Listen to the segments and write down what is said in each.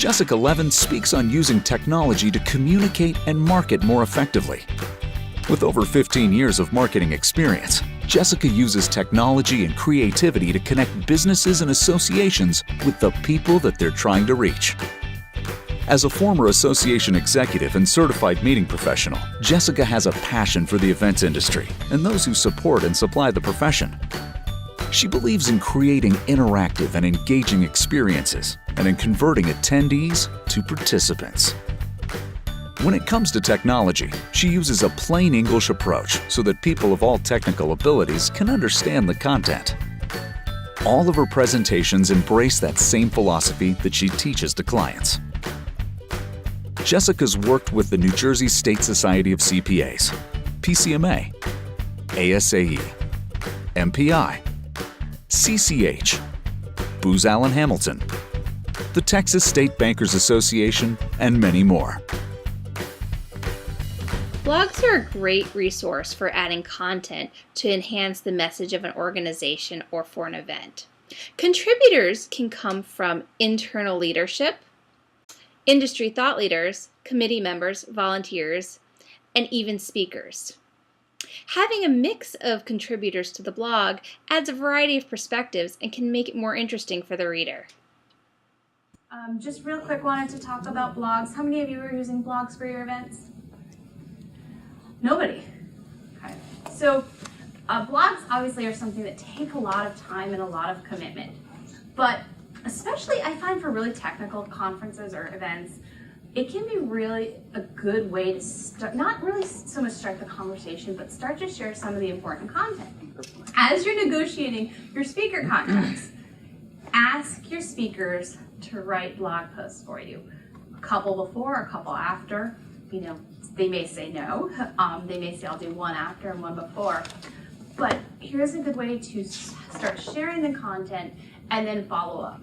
Jessica Levin speaks on using technology to communicate and market more effectively. With over 15 years of marketing experience, Jessica uses technology and creativity to connect businesses and associations with the people that they're trying to reach. As a former association executive and certified meeting professional, Jessica has a passion for the events industry and those who support and supply the profession. She believes in creating interactive and engaging experiences and in converting attendees to participants. When it comes to technology, she uses a plain English approach so that people of all technical abilities can understand the content. All of her presentations embrace that same philosophy that she teaches to clients. Jessica's worked with the New Jersey State Society of CPAs, PCMA, ASAE, MPI, CCH, Booz Allen Hamilton, the Texas State Bankers Association, and many more. Blogs are a great resource for adding content to enhance the message of an organization or for an event. Contributors can come from internal leadership, industry thought leaders, committee members, volunteers, and even speakers. Having a mix of contributors to the blog adds a variety of perspectives and can make it more interesting for the reader. Just real quick, wanted to talk about blogs. How many of you are using blogs for your events? Nobody. Okay. So blogs obviously are something that take a lot of time and a lot of commitment. But especially I find for really technical conferences or events, it can be really a good way to start, not really so much start the conversation, but start to share some of the important content. As you're negotiating your speaker contracts, ask your speakers to write blog posts for you. A couple before, a couple after. You know, they may say no. They may say I'll do one after and one before. But here's a good way to start sharing the content and then follow up.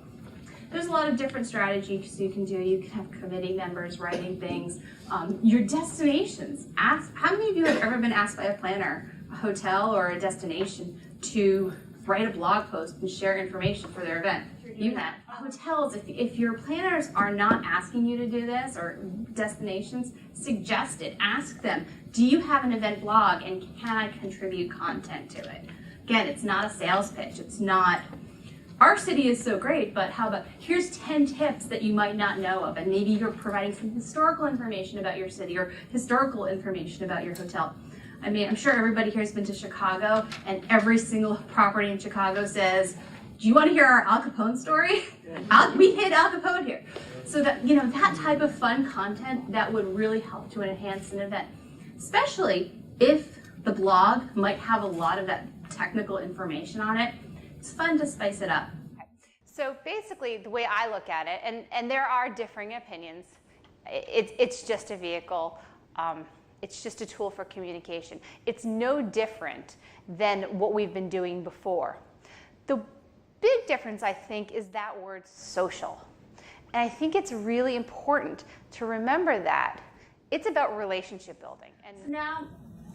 There's a lot of different strategies you can do. You can have committee members writing things. Your destinations. Ask, how many of you have ever been asked by a planner, a hotel or a destination, to write a blog post and share information for their event? You have. Hotels, if your planners are not asking you to do this, or destinations, suggest it. Ask them, do you have an event blog and can I contribute content to it? Again, it's not a sales pitch. It's not, our city is so great, but how about, here's 10 tips that you might not know of, and maybe you're providing some historical information about your city or historical information about your hotel. I mean, I'm sure everybody here has been to Chicago, and every single property in Chicago says, do you want to hear our Al Capone story? We hit Al Capone here. So that, you know, that type of fun content, that would really help to enhance an event, especially if the blog might have a lot of that technical information on it. It's fun to spice it up. So basically, the way I look at it, and there are differing opinions, it's just a vehicle. It's just a tool for communication. It's no different than what we've been doing before. The big difference, I think, is that word social. And I think it's really important to remember that. It's about relationship building. And so now,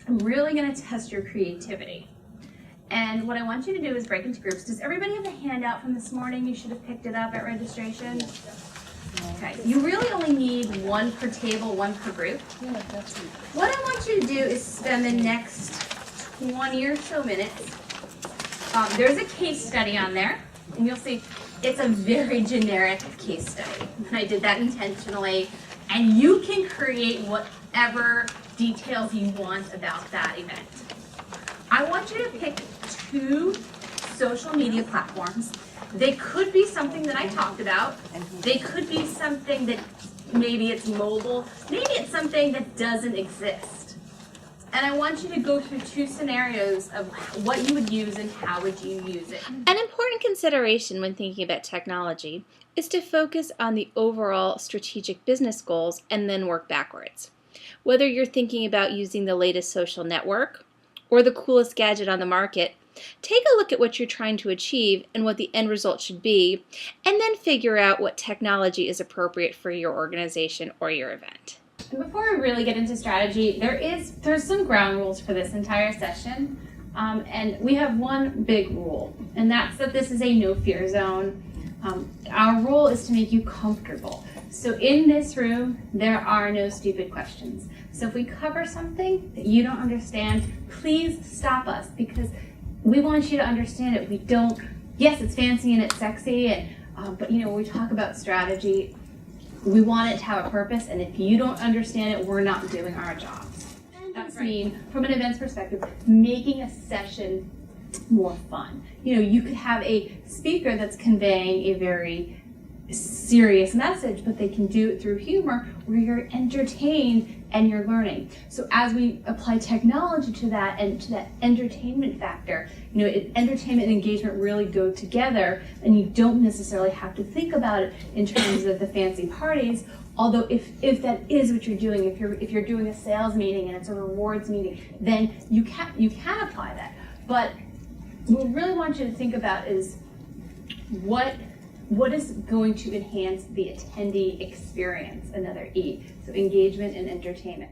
I'm really going to test your creativity. And what I want you to do is break into groups. Does everybody have a handout from this morning? You should have picked it up at registration. Okay, you really only need one per table, one per group. What I want you to do is spend the next 20 or so minutes. There's a case study on there, and you'll see it's a very generic case study. And I did that intentionally, and you can create whatever details you want about that event. I want you to pick 2 social media platforms. They could be something that I talked about. They could be something that maybe it's mobile. Maybe it's something that doesn't exist. And I want you to go through 2 scenarios of what you would use and how would you use it. An important consideration when thinking about technology is to focus on the overall strategic business goals and then work backwards. Whether you're thinking about using the latest social network or the coolest gadget on the market, take a look at what you're trying to achieve and what the end result should be, and then figure out what technology is appropriate for your organization or your event. And before we really get into strategy, there's some ground rules for this entire session, and we have one big rule, and that's that this is a no fear zone. Our rule is to make you comfortable. So in this room, there are no stupid questions. So if we cover something that you don't understand, please stop us, because we want you to understand it. We don't, yes, it's fancy and it's sexy, and but when we talk about strategy, we want it to have a purpose, and if you don't understand it, we're not doing our jobs. That's right. From an events perspective, making a session more fun. You could have a speaker that's conveying a very serious message, but they can do it through humor where you're entertained and you're learning. So as we apply technology to that and to that entertainment factor, entertainment and engagement really go together, and you don't necessarily have to think about it in terms of the fancy parties. Although if that is what you're doing, if you're doing a sales meeting and it's a rewards meeting, then you can apply that. But what we really want you to think about is what is going to enhance the attendee experience, another E, so engagement and entertainment.